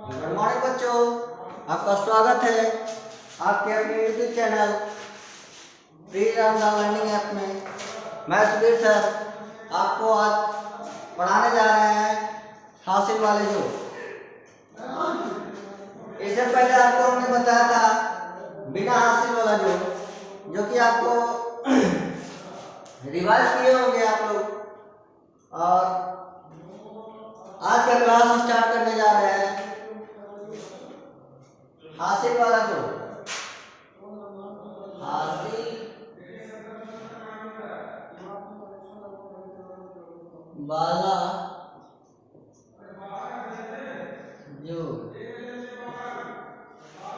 Good morning बच्चों, आपका स्वागत है आपके अपने YouTube channel free learning app में। मैं सुधीर सर आपको आज पढ़ाने जा रहे हैं हासिल वाले जो। इससे पहले आपको हमने बताया था बिना हासिल वाला जो कि आपको रिवाइज किए होंगे आप लोग। और आज का क्लास स्टार्ट करने जा रहे हैं हासिल वाला जो। हासिल वाला जो,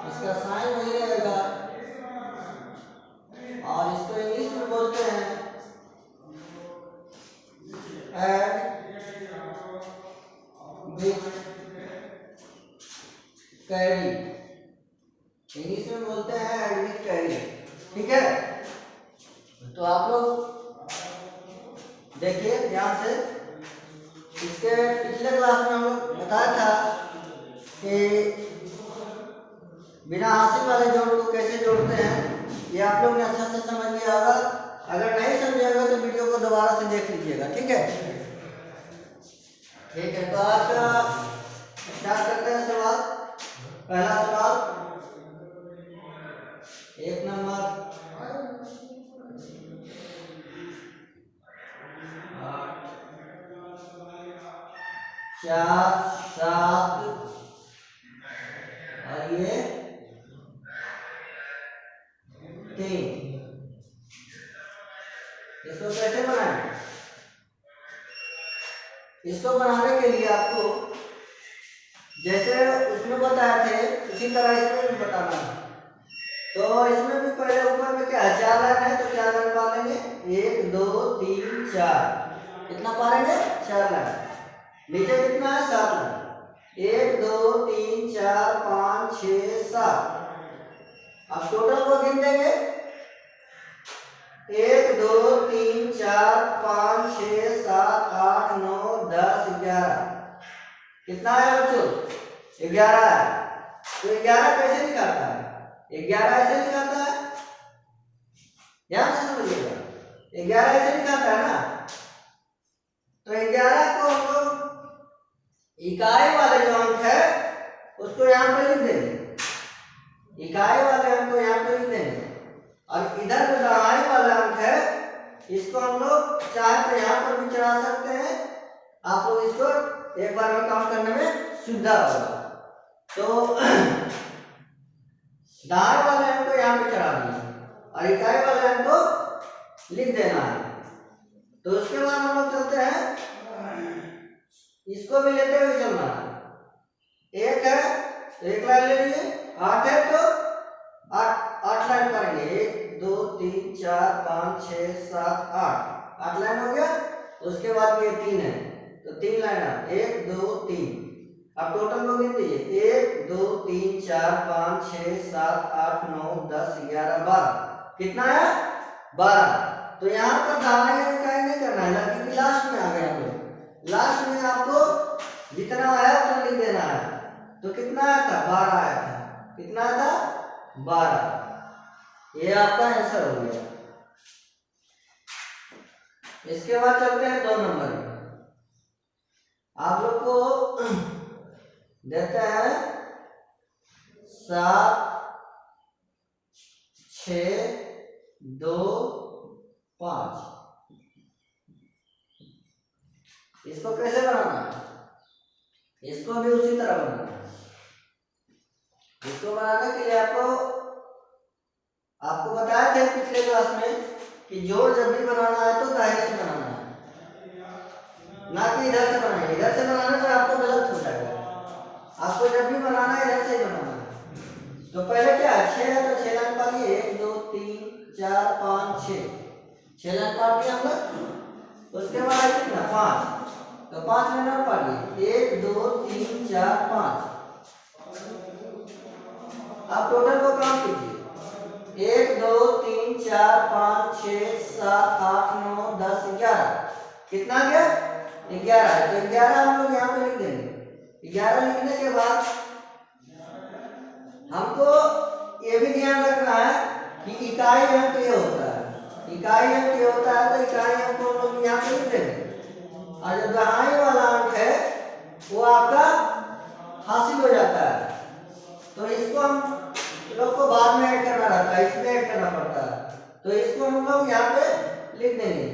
इसका साइन वही रहेगा और इसको इंग्लिश में बोलते हैं एड विथ कैरी। इंग्लिश में बोलते हैं एड विथ कैरी। ठीक है, तो आप लोग देखिए ध्यान से। इसके पिछले क्लास में हम लोग बताया था कि बिना हासिल वाले जोड़ को कैसे जोड़ते हैं। ये आप लोग ने अच्छा से समझ लिया होगा। अगर नहीं समझे होगा तो वीडियो को दोबारा से देख लीजिएगा। ठीक है, ठीक है। तो आज का स्टार्ट करते हैं सवाल। पहला सवाल, एक नंबर, 4 7 और ये 3। इसको कैसे बनाएं? इसको बनाने के लिए आपको जैसे उसमें बताए थे उसी तरह इसमें भी बताना है। तो इसमें भी पहले ऊपर में क्या है, 4 लाइन है तो 4 लाइन पालेंगे। 1 2 3 4, कितना पालेंगे? 4 लाइन। नीचे कितना है? 7 लाइन। 1 2 3 4 5 6 7। अब टोटल को गिन देंगे। 1 2 3 4 5 6 7 8 9 10 11। कितना है बच्चों? 11 है। तो 11 कैसे निकालता है? 11 ऐसे निकालता है, ध्यान से समझिएगा। 11 ऐसे निकालता है ना। तो 11 को हम लोग इकाई वाले जो अंक है उसको यहाँ पे लिख देंगे। इकाई वाले अंक को यहाँ पे लिख देंगे और इधर जो दहाई वाला अंक है इसको हम लोग चाहे तो यहाँ पर भी चढ़ा सकते हैं। आप लोग इसको एक बार में काम करने में सुविधा होगा। तो दहाई वाले अंक को यहाँ पे चढ़ा दिए और इकाई वाले अंक को लिख देना है। तो उसके बाद हम लोग चलते हैं, इसको भी लेते हुए चलना है। 1 है तो 1 लाइन ले लिए। 8 है तो 8 लाइन पढ़ेंगे। 1 2 3 4 5 6 7 8 लाइन हो गया। उसके बाद ये 3 है तो 3 लाइन, 1 2 3। अब टोटल को गिन दीजिए। 1 2 3 4 5 6 7 8 9 10 11 12। कितना है? 12। तो यहाँ पर दाहिने इकाई नहीं करना है क्योंकि लास्ट में आ गए हम लोग। लास्ट में आपको जितना आया उतना लिख देना है। तो कितना आया था? 12 आया था। कितना आया था? 12। ये आपका आंसर हो गया। इसके बाद चलते हैं 2 नंबर में। आप लोग को देते हैं 7 6 2 5। इसको कैसे बनाना है? इसको भी उसी तरह बनाना है। इसको बनाने के लिए आपको बताया था पिछले क्लास में कि जोड़ जब भी बनाना है तो दाहिने से बनाना है, ना कि इधर से बनाएंगे। इधर से बनाने से आपको गलत हो जाएगा। आपको जब भी बनाना है इधर से ही बनाना है। तो पहले क्या है, 6 है तो 6 लाइन पालिए। 1 2 3 4 5 6 लाइन पाल दिया हम लोग। उसके बाद कितना? 5, तो 5 लाइन और पालिए। 1 2 3 4 5। अब टोटल को काउंट कीजिए। 1 2 3 4 5 6 7 8 9 10 11। कितना गया? 11 है। तो 11 हम लोग यहाँ पे लिख देंगे। 11 लिखने के बाद हमको ये भी ध्यान रखना है कि इकाई अंक ये होता है, इकाई अंक ये होता है, तो इकाई अंक को हम लोग यहाँ पे लिख देंगे और जो दहाई वाला अंक है वो आपका हासिल हो जाता है। तो इसको हम लोग को बाद में ऐड करना रहता है, इसमें ऐड करना पड़ता है। तो इसको हम लोग यहाँ पे लिख देंगे,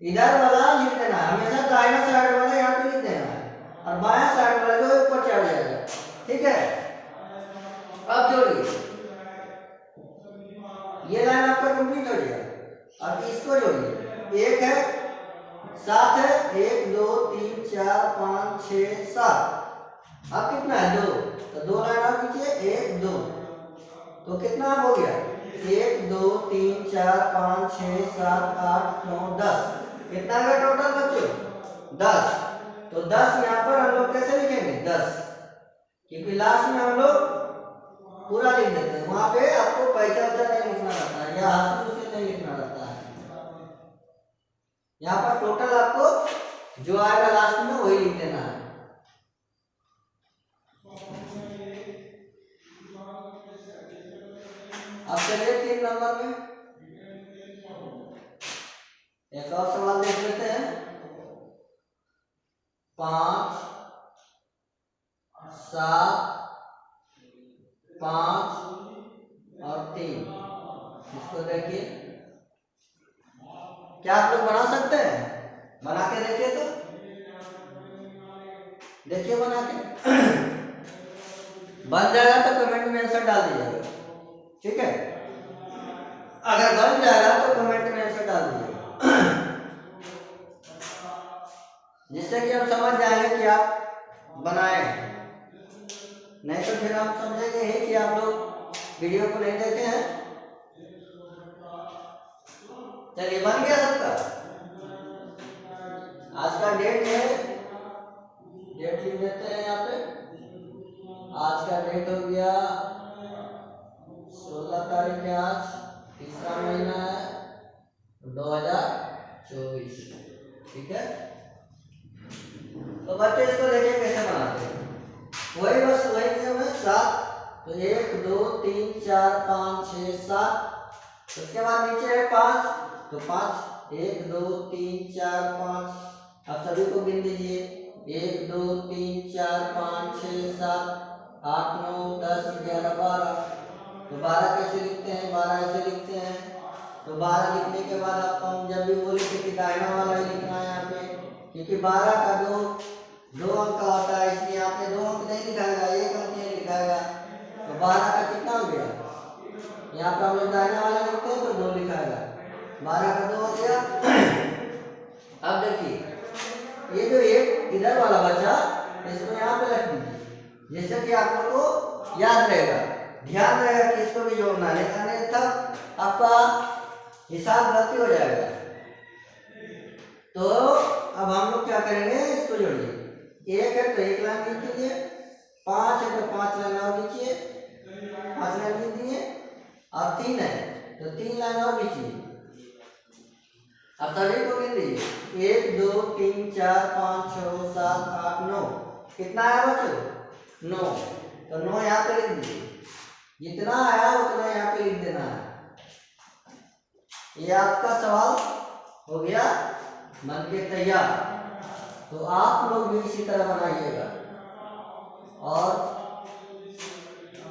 इधर वाला लिख देना है, हमेशा दाहिना साइड वाला यहाँ पे लिख देना है और बायां साइड वाला जो ऊपर चढ़ जाएगा। ठीक है, अब जोड़िए, ये लाइन आपका कंप्लीट हो गया। अब इसको जोड़िए, एक है, सात है, 1 2 3 4 5 6 7। अब कितना है? 2, तो 2 लाइन और खींचिए, 1 2, तो कितना हो गया? 1 2 3 4 5 6 7 8 9 10। कितना है टोटल बच्चों? 10। तो 10 यहाँ पर हम लोग कैसे लिखेंगे? 10, क्योंकि लास्ट में हम लोग पूरा लिख देते हैं, वहां पे आपको पैसा वैसा नहीं लिखना रहता है या हासिल उसे नहीं लिखना रहता है। यहाँ पर टोटल आपको जो आएगा लास्ट में वही लिख देना है। अब चलिए 3 नंबर में एक और सवाल देख लेते हैं। 5 7 5 और 3, इसको देखिए, क्या आप लोग बना सकते हैं? बना के देखिए, तो देखिए बना के बन जाएगा तो कमेंट में आंसर डाल दीजिएगा। ठीक है, अगर बन जाएगा तो कमेंट में आंसर डाल दीजिएगा, जिससे कि हम समझ जाएंगे कि आप बनाए, नहीं तो फिर हम समझेंगे ही कि आप लोग वीडियो को नहीं देखे हैं। चलिए, बन गया सबका। आज का डेट है, डेट लिख देते हैं यहाँ पे। आज का डेट हो गया 16 तारीख है, आज तीसरा महीना है 2024। ठीक है, तो बच्चे इसको देखिए कैसे बनाते हैं, वही बस वही नियम है। 7, तो 1 2 3 4 5 6 7। उसके बाद नीचे है 5, तो 5 1 2 3 4 5। अब सभी को गिन लीजिए, 1 2 3 4 5 6 7 8 9 10 11 12। तो 12 कैसे लिखते हैं? 12 ऐसे लिखते हैं। तो 12 लिखने के बाद आपको हम जब भी बोले कि दाहिना वाला ही लिखना है यहाँ पे, क्योंकि 12 का दो अंक का होता है, इसलिए आपने 2 अंक नहीं लिखाएगा, 1 अंक नहीं लिखाएगा। तो 12 का कितना हो गया? यहाँ पर हम लोग दाहिना वाला लिखते हैं तो 2 लिखाएगा, 12 का 2 हो गया। अब देखिए, ये जो एक इधर वाला बचा, इसको यहाँ पे रख दीजिए, जिससे कि आप लोग को याद रहेगा, ध्यान रहेगा कि इसको भी जोड़ना है, अन्यथा आपका हिसाब गलती हो जाएगा। तो अब हम लोग क्या करेंगे, इसको जोड़िए। 1 है तो 1 लाइन लिख दीजिए, 5 है तो 5 लाइन और लिखिए, 5 लाइन लिख दिए, और 3 है तो 3 लाइन और लिखिए। अब सभी को गिन दीजिए, 1 2 3 4 5 6 7 8 9। कितना आया बच्चों? 9। तो 9 यहाँ पे लिख दीजिए, जितना आया उतना यहाँ पे लिख देना है। ये आपका सवाल हो गया बन के तैयार। तो आप लोग भी इसी तरह बनाइएगा। और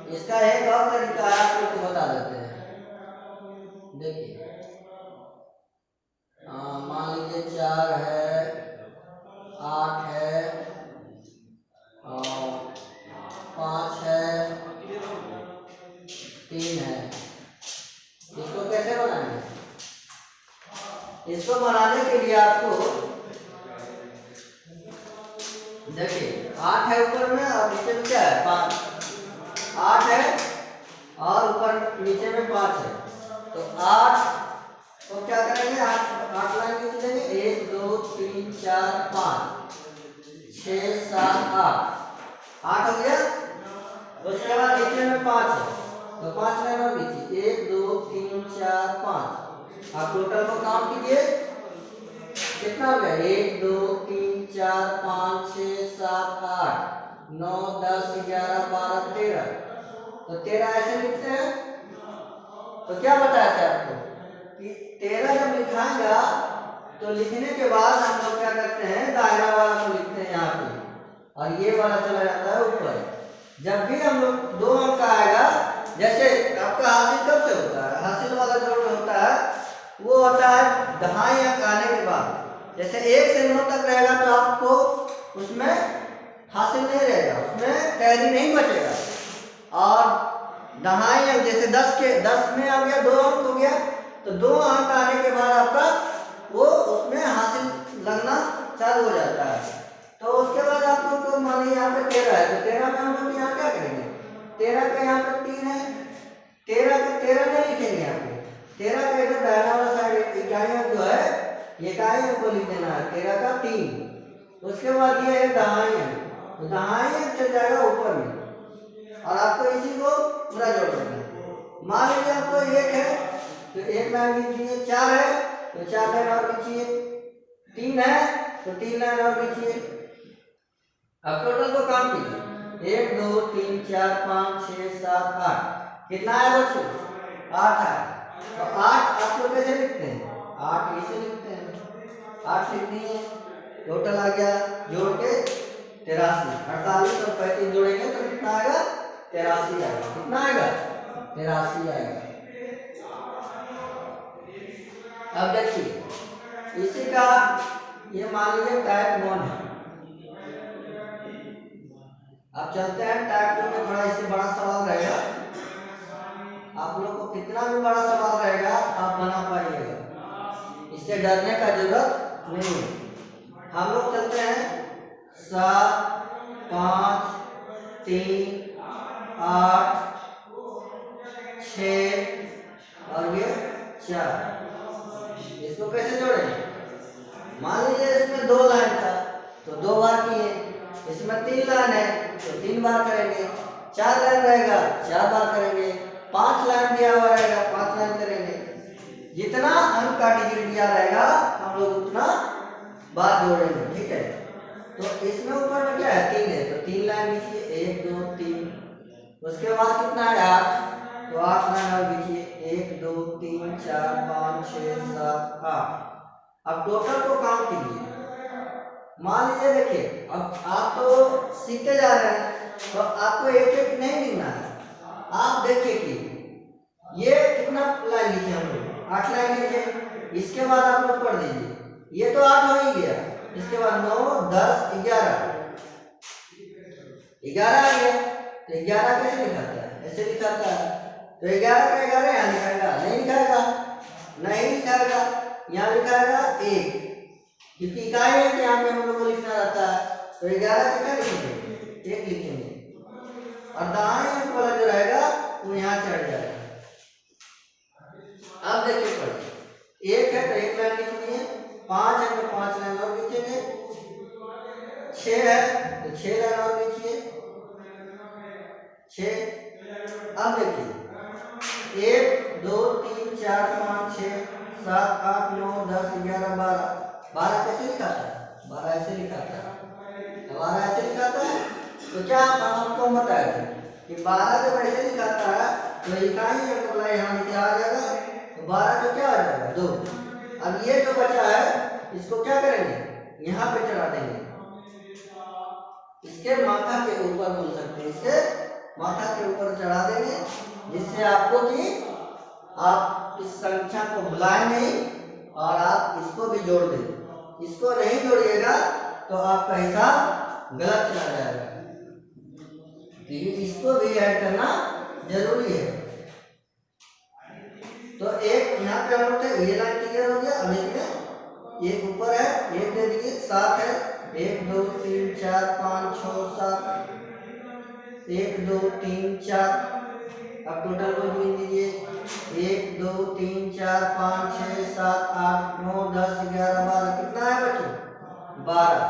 इसका एक और तरीका है, आप लोग को बता देते हैं। देखिए, मान लीजिए 4 है, 8 है और 5 है, 3 है। इसको कैसे बनाएंगे? इसको बनाने के लिए आपको देखिए, 8 है ऊपर में और नीचे में क्या है? 5। 8 है और ऊपर नीचे में 5 है, तो 8 तो क्या करेंगे? 8 लाइन लिख देंगे, 1 2 3 4 5 6 7 8 हो गया। उसके बाद नीचे में 5 है, तो 5 लाइन और लिखिए, 1 2 3 4 5। आप टोटल को काउंट कीजिए, कितना हो गया? 1 2 3 4 5 6 7 8 9 10 11 12 13। तो 13 ऐसे लिखते हैं। तो क्या बताया था आपको कि 13 जब लिखाएगा तो लिखने के बाद हम लोग क्या करते हैं, दाहिना वाला को लिखते हैं यहाँ पे और ये वाला चला जाता है ऊपर। जब भी हम लोग 2 अंक का आएगा, जैसे आपका हासिल कब से होता है, हासिल वाला जो होता है वो होता है दहाई अंक आने के बाद। जैसे 1 से 9 तक रहेगा तो आपको उसमें हासिल नहीं रहेगा, उसमें कैरी नहीं बचेगा। और दहाई अंक जैसे 10 में आ गया, 2 अंक हो गया, तो 2 अंक आने के बाद आपका वो उसमें हासिल लगना चालू हो जाता है। तो उसके बाद आप लोग को मानिए यहाँ पे 13 है, तो 13 में हम लोग यहाँ क्या करेंगे, 13 का यहाँ पर 3 है, 13 का 13 नहीं लिखेंगे यहाँ पे, 13 का इधर दाहिना वाला साइड इकाई अंक जो है ये इकाई अंक को लिख देना है, 13 का 3। उसके बाद ये है दहाई अंक, तो दहाई अंक चल जाएगा ऊपर में और आपको इसी को पूरा जोड़ देना है। मान लीजिए आपको 1 है तो 1 लाइन लीजिए, 4 है तो 4 लाइन और लीजिए, 3 है तो 3 लाइन और लीजिए। अब टोटल को काउंट कीजिए, 1 2 3 4 5 6 7 8, कितना है बच्चों, 8 है। तो 8 आप लोग कैसे लिखते हैं, 8 ऐसे लिखते हैं, 8 लिख दिए, टोटल आ गया जोड़ के 83। 48 और 35 जोड़ेंगे तो कितना आएगा, 83 आएगा। कितना आएगा, 83 आएगा। अब देखिए इसी का ये मान लीजिए टाइप 1 है। अब चलते हैं टाइप 2 में, थोड़ा इससे बड़ा सवाल रहेगा, आप लोग को कितना भी बड़ा सवाल रहेगा आप बना पाइएगा, इससे डरने का जरूरत नहीं है। हम लोग चलते हैं 7 5 3 8 6 और ये 4, इसको कैसे जोड़ेंगे, मान लीजिए इसमें 2 लाइन था तो 2 बार किए, इसमें 3 लाइन है तो 3 बार करेंगे, 4 लाइन रहेगा 4 बार करेंगे, 5 लाइन दिया हुआ रहेगा 5 लाइन करेंगे। जितना अंक का डिजिट दिया रहेगा हम लोग उतना बार जोड़ेंगे, ठीक है। तो इसमें ऊपर में क्या है, 3 है तो 3 लाइन लिखिए, 1 2 3। उसके बाद कितना है, 8, तो 8 लाइन और लिखिए, 1 2 3 4 5 6 7 8। अब टोटल को काउंट कीजिए, मान लीजिए देखिए अब आप तो सीखते जा रहे हैं तो आपको एक एक नहीं लिखना है। आप देखिए कि ये कितना लाइन लिखे हम लोग, 8 लाइन लिखे, इसके बाद आप लोग पढ़ दीजिए, ये तो 8 हो ही गया, इसके बाद 9 10 11 11 आ गया, तो 11 कैसे लिखाता है, ऐसे लिखाता है। तो 11 का 11 यहाँ लिखाएगा, नहीं लिखाएगा, नहीं लिखाएगा, यहाँ लिखाएगा 1, क्योंकि इकाई है कि यहाँ पे हम लोग को लिखना रहता है। तो 11 का क्या लिखेंगे, 1 लिखेंगे और दाएं अंक वाला जो रहेगा वो यहाँ चढ़ जाएगा। अब देखिए पढ़िए, 1 है तो 1 लाइन लिखेंगे, 5 है तो 5 लाइन और लिखेंगे, 6 है तो 6 लाइन और लिखिए, 6। अब देखिए 1 2 3 4 5 6 7 8 9 10 11 12, 12 कैसे लिखाता है, 12 ऐसे लिखाता है, 12 ऐसे लिखाता है। तो क्या हम आपको बताए थे कि 12 जब ऐसे लिखाता है तो इकाई अंक वाला यहाँ नीचे आ जाएगा, तो 12 तो क्या आ जाएगा 2। अब ये जो बचा है इसको क्या करेंगे, यहाँ पे चढ़ा देंगे, इसके माथा के ऊपर बोल सकते हैं, इसके माथा के ऊपर चढ़ा देंगे, जिससे आपको कि आप इस संख्या को भुलाएं नहीं और आप इसको भी जोड़ दें। इसको नहीं जोड़िएगा तो आपका हिसाब गलत चला जाएगा, क्योंकि इसको भी ऐड करना जरूरी है। तो एक यहाँ पे हम लोग थे, ये लाइन क्लियर हो गया। अब इसमें एक ऊपर है, एक दे दीजिए, 7 है, 1 2 3 4 5 6 7, 1 2 3 4। अब टोटल को गिन दीजिए, 1 2 3 4 5 6 7 8 9 10 11 12, कितना है बच्चों, 12।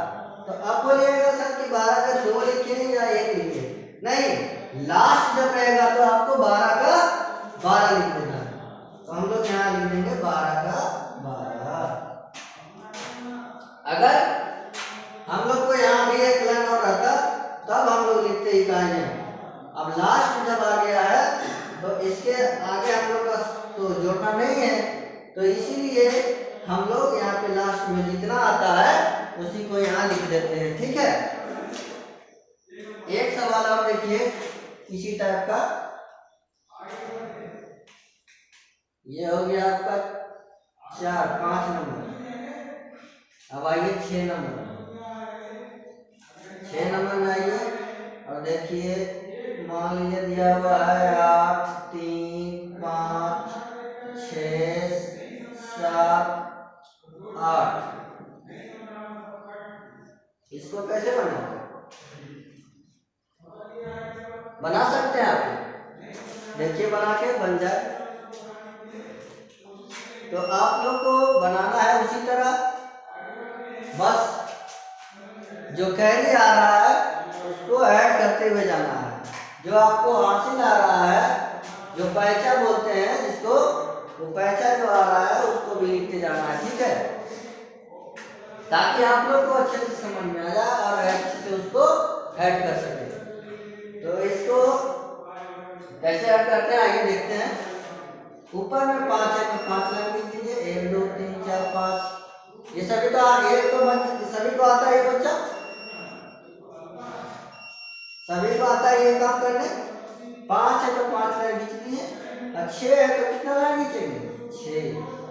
तो अब बोलिएगा सर कि 12 का 2 लिखें या 1 लिखें, नहीं, लास्ट जब रहेगा तो आपको 12 का 12 लिख देना है। तो हम लोग यहाँ लिख देंगे 12 का 12। अगर हम लोग को यहाँ भी एक लाइन और रहता तब हम लोग लिखते इकाइयाँ, अब लास्ट जब आ गया है तो इसके आगे हम लोग का तो जोड़ना नहीं है, तो इसीलिए हम लोग यहाँ पे लास्ट में जितना आता है उसी को यहाँ लिख देते हैं। ठीक है, एक सवाल और देखिए इसी टाइप का, ये हो गया आपका 5 नंबर। अब आइए 6 नंबर में आइए और देखिए, मान लीजिए दिया हुआ है 8 3 5 6 7 8। इसको कैसे बना सकते हैं आप, देखिए बना के बन जाए। तो आप लोग को बनाना है उसी तरह, बस जो कैरी आ रहा है उसको ऐड करते हुए जाना है। जो आपको हासिल आ रहा है, जो पैचा बोलते हैं जिसको, वो पैचा जो आ रहा है उसको भी लिखते जाना है। ठीक है, ताकि आप लोग को अच्छे से समझ में आ जाए और अच्छे से उसको ऐड कर सके। तो इसको कैसे ऐड करते हैं आइए देखते हैं। ऊपर में 5 है तो 5 लाइन लिख दीजिए, 1 2 3 4 5। ये सभी तो सभी को आता है ये बच्चा, सभी को आता है ये काम करने। 5 है तो 5 लाइन खींच दिए, और 6 है तो कितना लाइन खींचेंगे, 6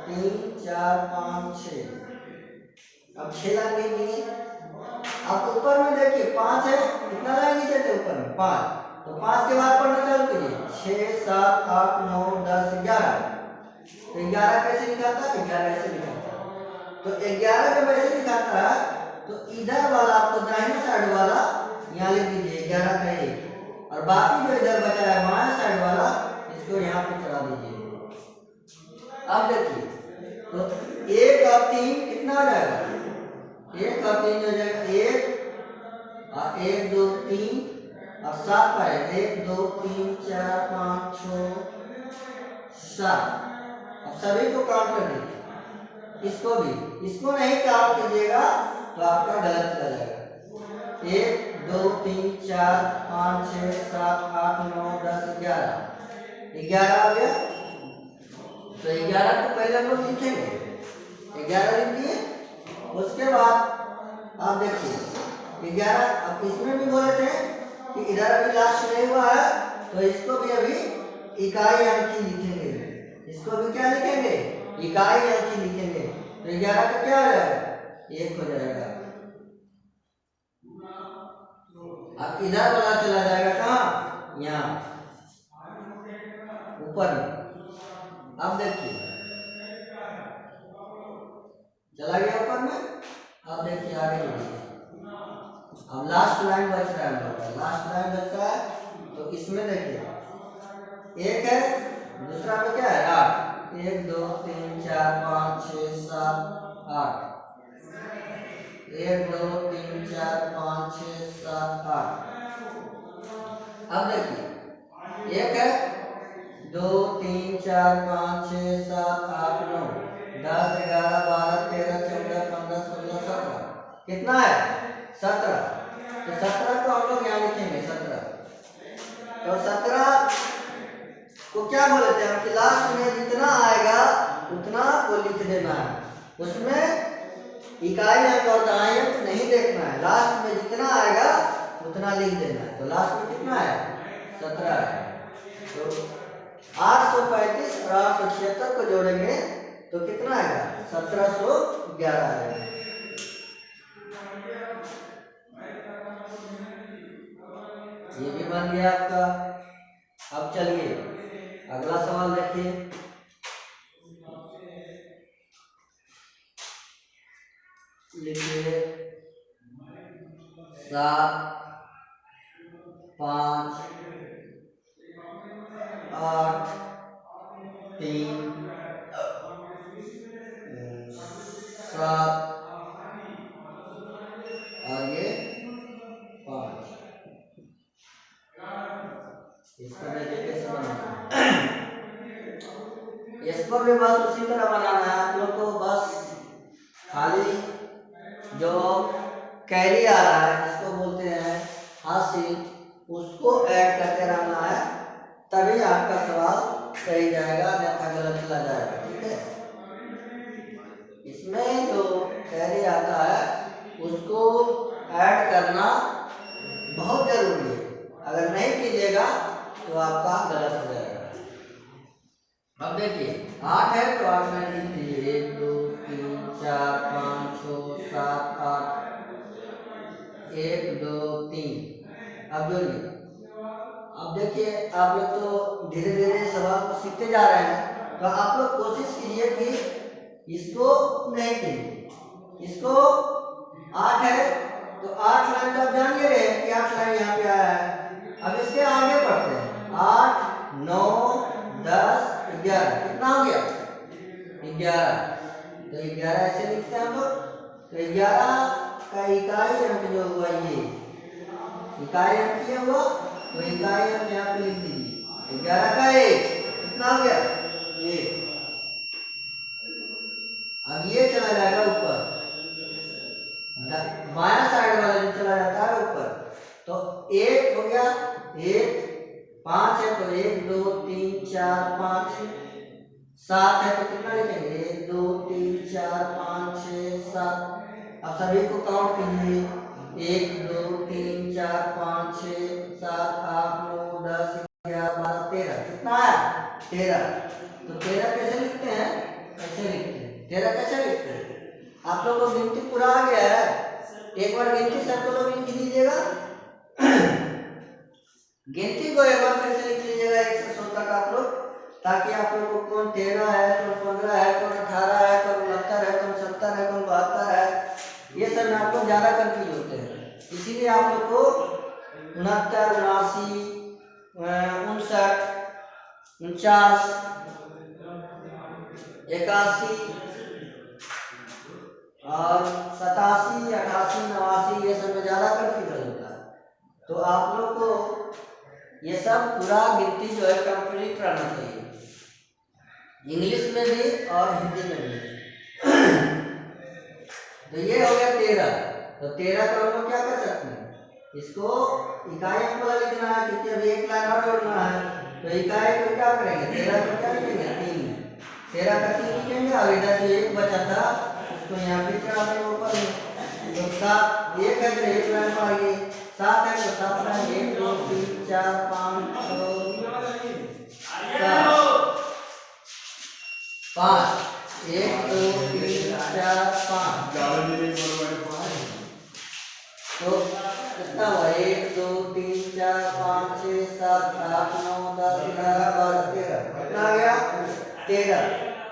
3 4 5 6। अब 6 लाइन खींच दिए। अब ऊपर में देखिए 5 है, कितना लाइन खींचे थे ऊपर में 5, तो 5 के बाद पढ़ना चालू कीजिए, 6 7 8 9 10 11। तो 11 कैसे लिखाता है, 11 ऐसे लिखाता है। तो 11 जब ऐसे लिखाता है तो इधर वाला आपको दाहिने साइड वाला यहाँ लिख दीजिए 11 का 1, और बाकी जो इधर बचा है बाएं साइड वाला इसको यहाँ पे चढ़ा दीजिए। अब देखिए तो 1 और 3 कितना हो जाएगा, 1 और 3 हो जाएगा 1 और 1 2 3 और 7 का 1 2 3 4 5 6 7। अब सभी को काउंट कर दीजिए, इसको नहीं काउंट कीजिएगा तो आपका गलत चला जाएगा। 1 2 3 4 5 6 7 8 9 10 11 11 आ गया। तो 11 को पहले हम लोग लिखेंगे, 11 लिख दिए। उसके बाद आप देखिए 11, अब इसमें भी बोले थे कि इधर अभी लास्ट नहीं हुआ है तो इसको भी अभी इकाई अंकी लिखेंगे, इसको भी क्या लिखेंगे, इकाई अंकी लिखेंगे। तो 11 का क्या हो जाएगा, 1 हो जाएगा। अब इधर वाला चला जाएगा कहाँ, यहाँ ऊपर में। अब देखिए चला गया ऊपर में। अब देखिए आगे देखिए, अब लास्ट लाइन बच रहा है हम लोग का, लास्ट लाइन बच रहा है। तो इसमें देखिए 1 है, दूसरा में क्या है 8, 1 2 3 4 5 6 7 8, 1 2 3 4 5 6 7 8। अब देखिए 1 है, 2 3 4 5 6 7 8 9 10 11 12 13 14 15 16 17। कितना है 17। तो 17 को हम लोग यहाँ लिखेंगे 17। तो 17 को क्या बोले थे हम कि लास्ट में जितना आएगा उतना को लिख देना है, उसमें इकाई अंक और दहाई अंक नहीं देखना है, लास्ट में जितना आएगा उतना लिख देना है। तो लास्ट में कितना है 17 है। तो 835 और 876 को जोड़ेंगे तो कितना आएगा 1711 आएगा। ये भी बन गया आपका। अब चलिए अगला सवाल देखिए, लिखिए 7 5 8 3 7 और ये 5। इसको देखिए कैसे बनाना है। इसको भी बस उसी तरह बनाना है आप लोग को, बस खाली जो कैरी आ रहा है जिसको बोलते हैं हासिल, उसको ऐड करते रहना है, तभी आपका सवाल सही जाएगा, अन्यथा गलत चला जाएगा। ठीक है, इसमें जो कैरी आता है उसको ऐड करना बहुत जरूरी है, अगर नहीं कीजिएगा तो आपका गलत हो जाएगा। अब देखिए 8 है तो 8 में लिख दीजिए 1 2 3 4 5 6 7 8, 1 2 3। अब जोड़िए। अब देखिए आप लोग तो धीरे धीरे सवाल को सीखते जा रहे हैं, तो आप लोग कोशिश कीजिए कि इसको नहीं कीजिए, इसको 8 है तो 8 लाइन तो आप जान ही रहे हैं कि 8 लाइन यहाँ पे आया है। अब इसके आगे बढ़ते हैं, 8 9 10 11, कितना हो गया 11। तो 11 ऐसे लिखते हैं हम लोग। तो 11 का इकाई अंक जो हुआ ये इकाई अंक ये हुआ, तो इकाई अंक यहाँ पे लिख दीजिए 11 का 1, कितना हो गया 1। अब ये चला जाएगा ऊपर, बायां साइड वाला जो चला जाता है ऊपर, तो 1 हो गया 1, 5 है तो 1 2 3 4 5, 7 है तो कितना लिखेंगे 1 2 3 4 5 6 7। अब सभी को काउंट कीजिए 1 2 3 4 5 6 7 8 9 10 11 12 13, कितना आया 13। तो 13 कैसे लिखते हैं, ऐसे लिखते हैं। 13 कैसे लिखते हैं, आप लोग को गिनती पूरा आ गया है, एक बार गिनती सबको लोग लिख लीजिएगा। गिनती को एक बार फिर से लिख लीजिएगा 1 से 100 तक आप लोग, ताकि आप लोग को कौन 13 है, कौन 15 है, कौन 18 है, कौन 69 है, कौन 70 है, कौन 72 है, ये सब में आप लोग ज्यादा कंफ्यूज होते हैं। इसीलिए आप लोग को 69 79 59 49 81 और 87 88 89 ये सब में ज्यादा कंफ्यूजन होता है। तो आप लोग को ये सब पूरा गिनती जो है कंप्लीट रहना चाहिए, इंग्लिश में भी और हिंदी में भी। तो ये हो गया 13। तो 13 का हम लोग क्या कर सकते हैं, इसको इकाई अंक वाला लिखना है, क्योंकि अभी एक लाइन और जोड़ना है। तो इकाई को क्या करेंगे, 13 को क्या लिखेंगे 3, 13 का 3 लिखेंगे, और इधर जो एक बचा था उसको यहाँ पे चढ़ा देंगे ऊपर में। तो 7 1 है तो 1 लाइन पर आएगी, 7 है तो 7 लाइन 1 2 3 4 5 6 7 8 5 1 2 3 4 5। तो कितना हुआ 1 2 3 4 5 6 7 8 9 10 11 12 13, कितना आ गया 13।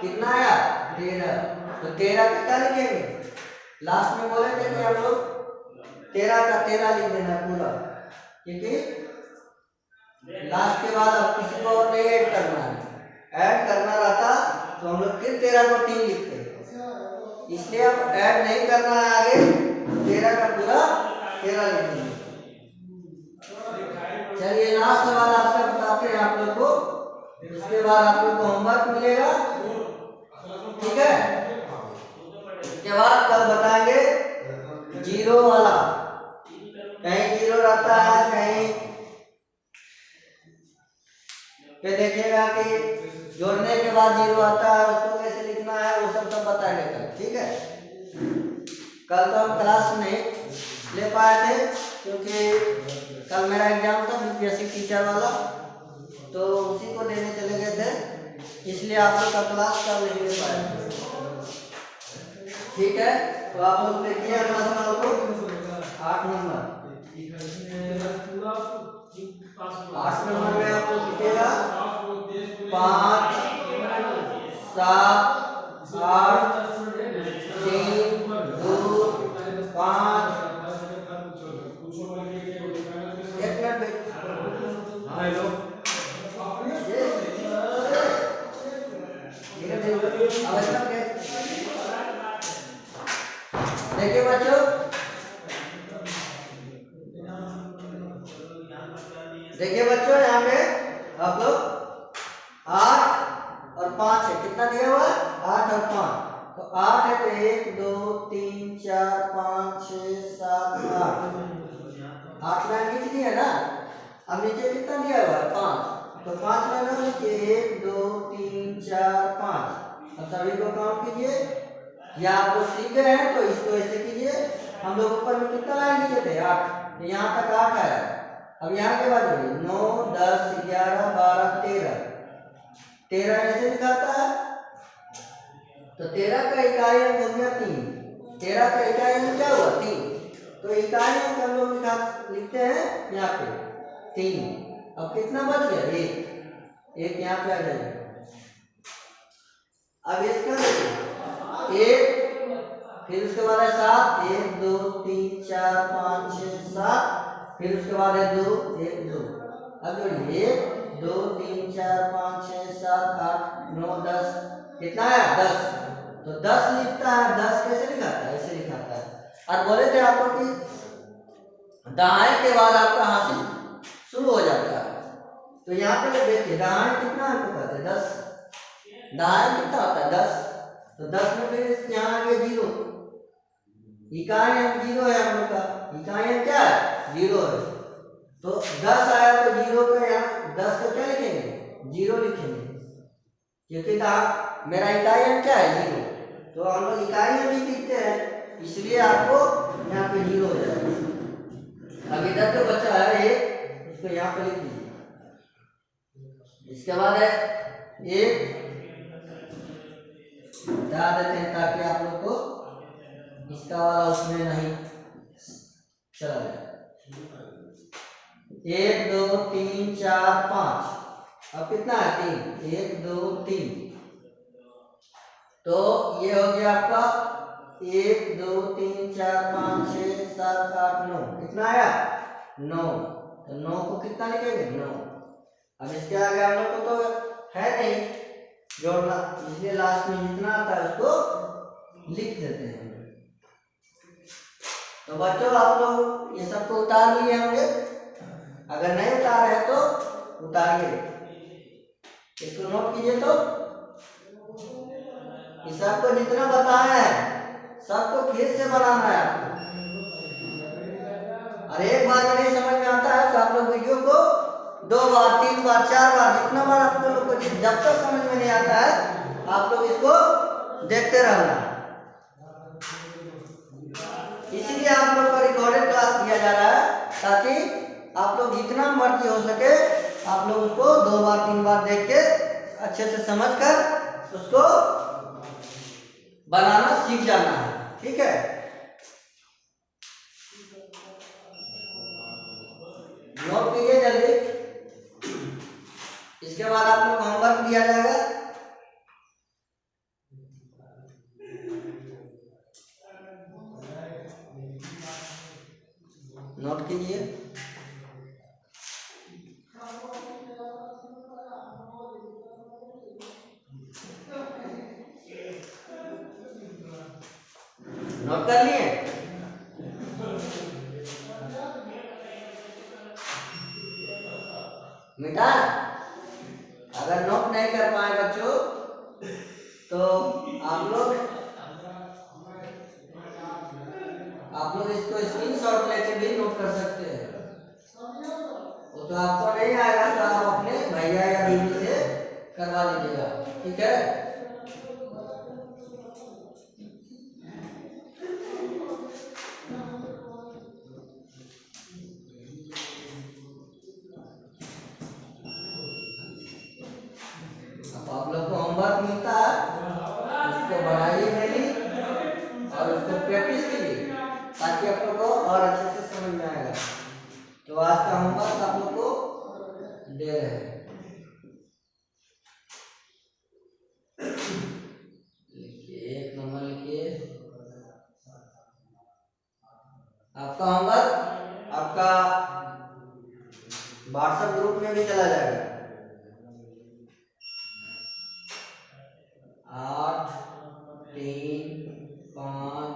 कितना आया 13। तो 13 कितना लिखेंगे, लास्ट में बोले थे कि हम लोग 13 का 13 लिख देना पूरा, क्योंकि लास्ट के बाद अब किसी को और नहीं ऐड करना है, ऐड करना रहता तो हम लोग फिर 13 को 3 लिखते, इसलिए अब ऐड नहीं करना है आगे, 13 का पूरा 13 लिखेंगे। चलिए लास्ट सवाल आपसे बताते हैं आप लोग को, उसके बाद आप लोग को होमवर्क मिलेगा, ठीक है। उसके बाद कल बताएंगे जीरो वाला, कहीं जीरो रहता है, कहीं पे देखिएगा कि जोड़ने के बाद जीरो आता है, उसको कैसे लिखना है वो सब बताएंगे कल, ठीक है। कल तो हम क्लास नहीं ले पाए थे, क्योंकि कल मेरा एग्जाम था बीपीएससी टीचर वाला, तो उसी को देने चले गए थे, इसलिए आप लोग का क्लास कल नहीं ले पाए, ठीक है। तो आप लोग देखिए अगला सवाल को 8 नंबर, 8 नंबर में आप लोग लिखिएगा 5 7 8 3 2 5। एक मिनट देखिए बच्चों, देखिए बच्चों यहाँ पे आप लोग 8 और 5 है, कितना दिया हुआ है 8 और 5। तो 8 है तो 1 2 3 4 5 6 7 8, 8 लाइन खींच दी है ना। अब नीचे कितना दिया हुआ है 5, तो 5 लेना नीचे 1 2 3 4 5। अब सभी को काउंट कीजिए, या आप लोग सीख गए हैं तो इसको ऐसे कीजिए। हम लोग ऊपर में कितना लाइन किए थे 8, तो यहाँ तक 8 आया। अब यहाँ के बाद 9 10 11 12 13, 13 ऐसे दिखाता है, तो 13 का इकाई अंक हो गया 3। 13 का इकाई अंक क्या हुआ 3, तो इकाई अंक हम लोग लिखते हैं यहाँ पे 3। अब कितना बच गया 1 यहाँ पे आ जाएगा। अब इसका देखिए 1, फिर उसके बाद है 7 1 2 3 4 5 6 7, फिर उसके बाद है 2 1 2। अब जोड़िए 1 2 3 4 5 6 7 8 9 10, कितना है 10, तो 10 लिखता है। 10 कैसे लिखाता है, ऐसे लिखाता है। और बोले थे आपको कि दहाई के बाद आपका हासिल शुरू हो जाता है, तो यहाँ पे देखिए दहाई कितना अंक होता है 10, दहाई कितना होता है 10, तो 10 में फिर यहाँ आ गया 0, इकाई अंक 0 है हम लोग का, इकाई अंक क्या है 0 है, तो 10 आया तो 0 का यहाँ 10 को क्या लिखेंगे 0 लिखेंगे, क्योंकि मेरा इकाई अंक क्या है 0, तो हम लोग इकाई अंक भी लिखते हैं, इसलिए आपको यहाँ पे 0 हो जाएगा। अब इधर तो बचा है 1, उसको यहाँ पे लिख दीजिए। इसके बाद है 1 हटा देते हैं ताकि आप लोग को इसका वाला उसमें नहीं चला जाए। 1 2 3 4 5, अब कितना है 3 1 2 3, तो ये हो गया आपका 1 2 3 4 5 6 7 8 9, कितना आया 9, तो 9 को कितना लिखेंगे 9। अब इसके आगे हम लोग को तो है नहीं जोड़ना, इसलिए लास्ट में जितना आता है उसको लिख देते हैं। तो बच्चों आप लोग ये सबको उतार लिए होंगे, अगर नहीं उतारे हैं तो उतारिए, इसको नोट कीजिए। तो ये सबको जितना बताया है सबको फिर से बनाना है आपको, और एक बार में नहीं समझ में आता है तो आप लोग वीडियो को 2 बार 3 बार 4 बार जितना बार आप लोग को जब तक समझ में नहीं आता है आप लोग इसको देखते रहना। इसीलिए आप लोग को रिकॉर्डेड क्लास दिया जा रहा है, ताकि आप लोग जितना मर्जी हो सके आप लोग उसको 2 बार 3 बार देख के अच्छे से समझ कर उसको बनाना सीख जाना है, ठीक है। नोट कीजिए जल्दी, इसके बाद आप लोग होमवर्क दिया जाएगा। नोट कीजिए, नोट कर लिए बेटा? अगर नोट नहीं कर पाए बच्चों तो आप लोग इसको स्क्रीनशॉट लेके भी नोट कर सकते हैं। वो तो आपको नहीं आएगा तो आप अपने भैया या दीदी से करवा लीजिएगा, ठीक है। अब आप लोग को होमवर्क मिलता है, उसको बढ़ाइए डेली और उसको प्रैक्टिस कीजिए ताकि आप लोग को और अच्छे से समझ में आएगा। तो आज का होमवर्क आप लोग को दे रहे हैं, लिखिए 1 नंबर लिखिए। आपका होमवर्क आपका व्हाट्सएप ग्रुप में भी चला जाएगा। 8 3 5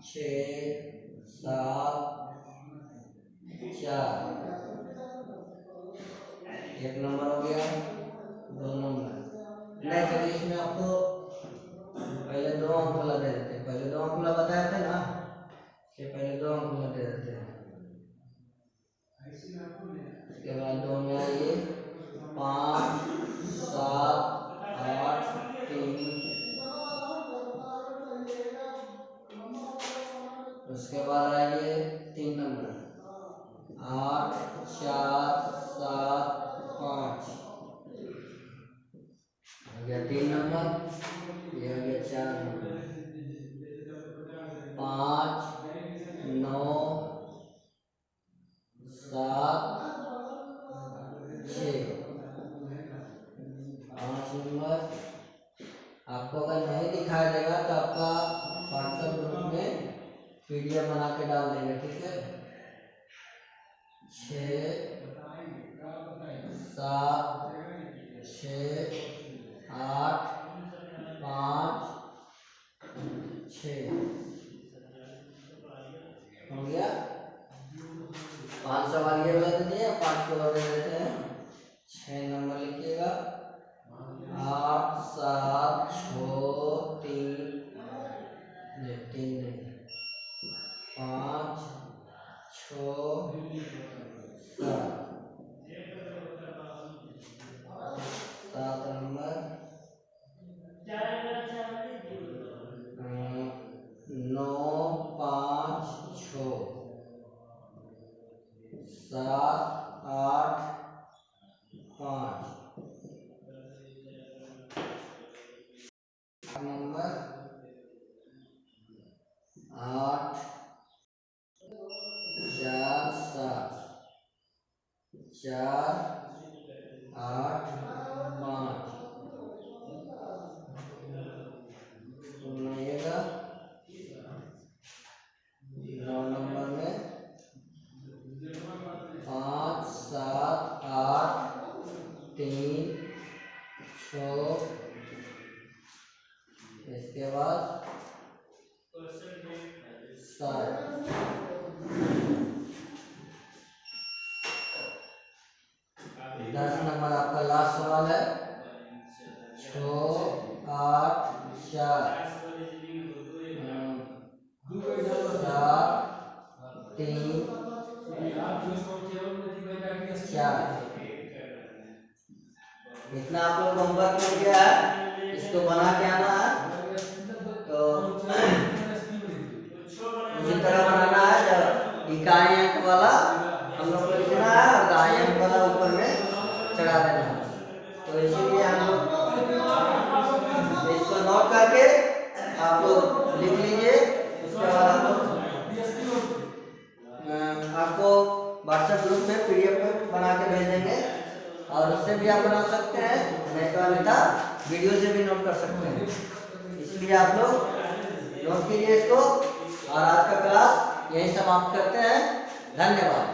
6 7 4, 1 नंबर हो गया, 2 नंबर नहीं, चलिए इसमें आपको पहले 2 अंक वाला दे देते हैं। पहले 2 अंक वाला बताए थे ना, ये पहले 2 अंक वाला दे देते हैं। उसके बाद 2 में आइए 5 7 8 3। उसके बाद आइए 3 नंबर 8 4 7 5। हो गया 3 नंबर, ये हो गया 4 नंबर। 5 9 7 6। 5 नंबर। आपको अगर नहीं दिखाई देगा तो आपका व्हाट्सएप ग्रुप में पीडीएफ बना के डाल देंगे, ठीक है। 6 7 6 8 5 6 हो गया। 5 सवाल ये वाला दे दिए, 5 को और दे देते हैं। 6 नंबर लिखिएगा 8 7 6 3 नहीं 5 6 7 नंबर 9 5 6 7 8 5 नंबर 8 4 7 4 8 5 सुनाइएगा। 9 नंबर में 5 7 8 3 6। इसके बाद 7। 10 नंबर आपका लास्ट सवाल है 6 8 4 7 3 4। इतना आप लोग होमवर्क मिल गया है, इसको बना के आना है। तो उसी तरह बनाना है, जब इकाई अंक वाला हम लोग को लिखना है और दहाई अंक वाला ऊपर में चढ़ा देना है। तो इसीलिए हम लोग इसको नोट करके आप लोग लिख लीजिए। उसके बाद हम लोग आपको व्हाट्सएप ग्रुप में पीडीएफ में बना के भेज देंगे, और उससे भी आप बना सकते हैं, नहीं तो अन्यथा वीडियो से भी नोट कर सकते हैं। इसलिए आप लोग नोट कीजिए इसको, और आज का क्लास यही समाप्त करते हैं। धन्यवाद।